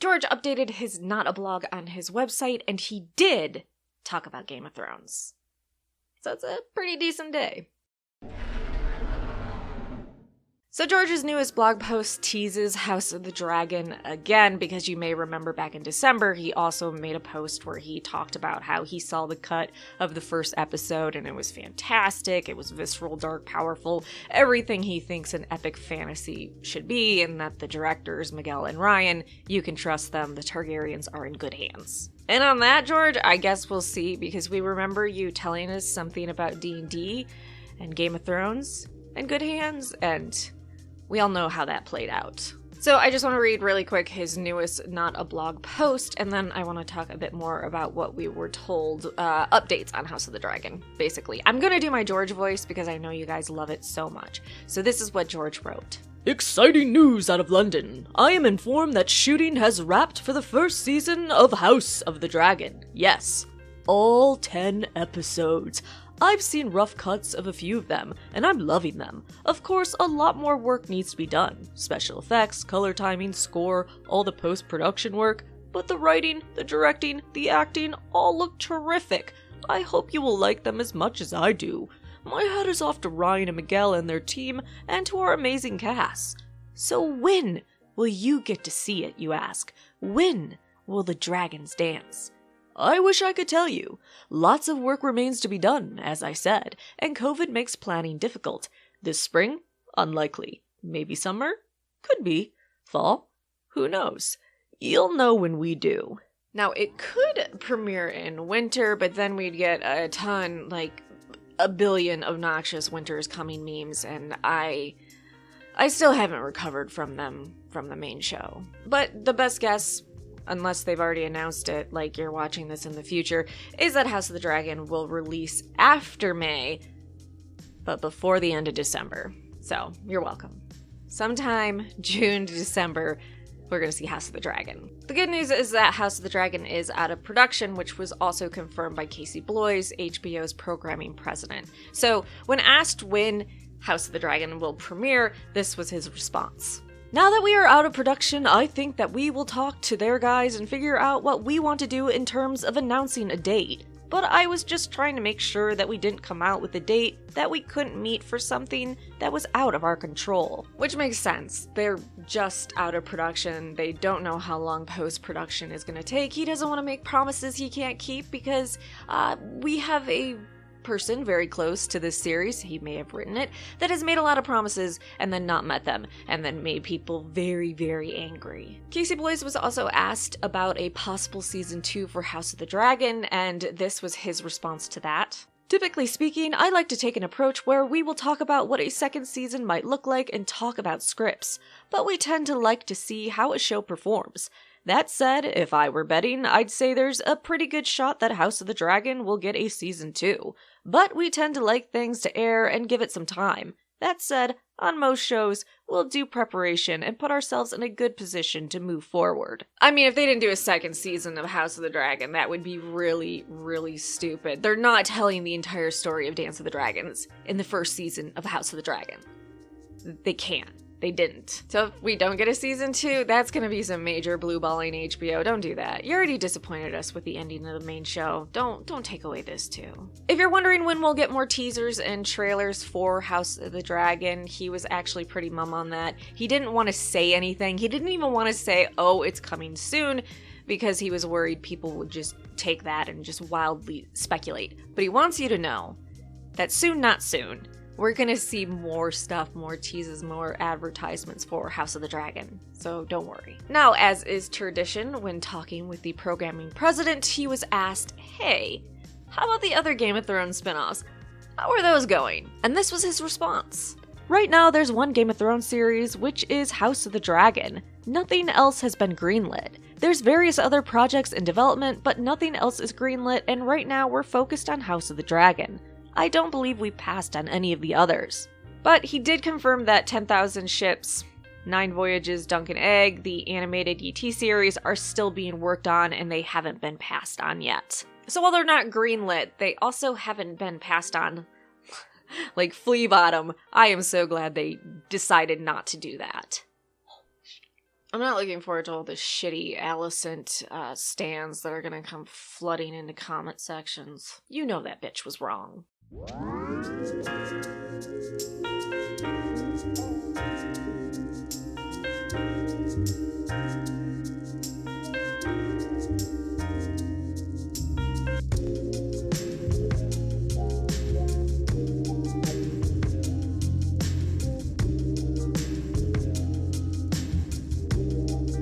George updated his Not a Blog on his website, and he did talk about Game of Thrones. So it's a pretty decent day. So George's newest blog post teases House of the Dragon again, because you may remember back in December, he also made a post where he talked about how he saw the cut of the first episode and it was fantastic, it was visceral, dark, powerful, everything he thinks an epic fantasy should be, and that the directors, Miguel and Ryan, you can trust them, the Targaryens are in good hands. And on that, George, I guess we'll see, because we remember you telling us something about D&D and Game of Thrones in good hands, and we all know how that played out. So I just want to read really quick his newest Not a Blog post, and then I want to talk a bit more about what we were told, updates on House of the Dragon, basically. I'm going to do my George voice because I know you guys love it so much. So this is what George wrote. Exciting news out of London. I am informed that shooting has wrapped for the first season of House of the Dragon. Yes, all 10 episodes. I've seen rough cuts of a few of them, and I'm loving them. Of course, a lot more work needs to be done. Special effects, color timing, score, all the post-production work. But the writing, the directing, the acting all look terrific. I hope you will like them as much as I do. My hat is off to Ryan and Miguel and their team, and to our amazing cast. So when will you get to see it, you ask? When will the dragons dance? I wish I could tell you. Lots of work remains to be done, as I said, and COVID makes planning difficult. This spring? Unlikely. Maybe summer? Could be. Fall? Who knows? You'll know when we do. Now, it could premiere in winter, but then we'd get a ton, like a billion obnoxious Winter is Coming memes, and I still haven't recovered from them from the main show. But the best guess, unless they've already announced it, like you're watching this in the future, is that House of the Dragon will release after May, but before the end of December. So, you're welcome. Sometime June to December, we're going to see House of the Dragon. The good news is that House of the Dragon is out of production, which was also confirmed by Casey Bloys, HBO's programming president. So, when asked when House of the Dragon will premiere, this was his response. Now that we are out of production, I think that we will talk to their guys and figure out what we want to do in terms of announcing a date. But I was just trying to make sure that we didn't come out with a date that we couldn't meet for something that was out of our control. Which makes sense. They're just out of production. They don't know how long post-production is going to take. He doesn't want to make promises he can't keep because we have a person very close to this series, he may have written it, that has made a lot of promises and then not met them, and then made people very, very angry. Casey Bloys was also asked about a possible season 2 for House of the Dragon, and this was his response to that. Typically speaking, I like to take an approach where we will talk about what a second season might look like and talk about scripts, but we tend to like to see how a show performs. That said, if I were betting, I'd say there's a pretty good shot that House of the Dragon will get a season 2. But we tend to like things to air and give it some time. That said, on most shows, we'll do preparation and put ourselves in a good position to move forward. I mean, if they didn't do a second season of House of the Dragon, that would be really, really stupid. They're not telling the entire story of Dance of the Dragons in the first season of House of the Dragon. They can't. They didn't. So if we don't get a season 2, that's gonna be some major blue balling HBO. Don't do that. You already disappointed us with the ending of the main show. Don't take away this too. If you're wondering when we'll get more teasers and trailers for House of the Dragon, he was actually pretty mum on that. He didn't want to say anything. He didn't even want to say, oh, it's coming soon, because he was worried people would just take that and just wildly speculate. But he wants you to know that soon, not soon, we're gonna see more stuff, more teases, more advertisements for House of the Dragon, so don't worry. Now, as is tradition, when talking with the programming president, he was asked, hey, how about the other Game of Thrones spinoffs? How are those going? And this was his response. Right now, there's one Game of Thrones series, which is House of the Dragon. Nothing else has been greenlit. There's various other projects in development, but nothing else is greenlit, and right now we're focused on House of the Dragon. I don't believe we passed on any of the others. But he did confirm that 10,000 Ships, 9 Voyages, Dunk and Egg, the animated ET series are still being worked on and they haven't been passed on yet. So while they're not greenlit, they also haven't been passed on. Like Flea Bottom, I am so glad they decided not to do that. I'm not looking forward to all the shitty Alicent stands that are gonna come flooding into comment sections. You know that bitch was wrong.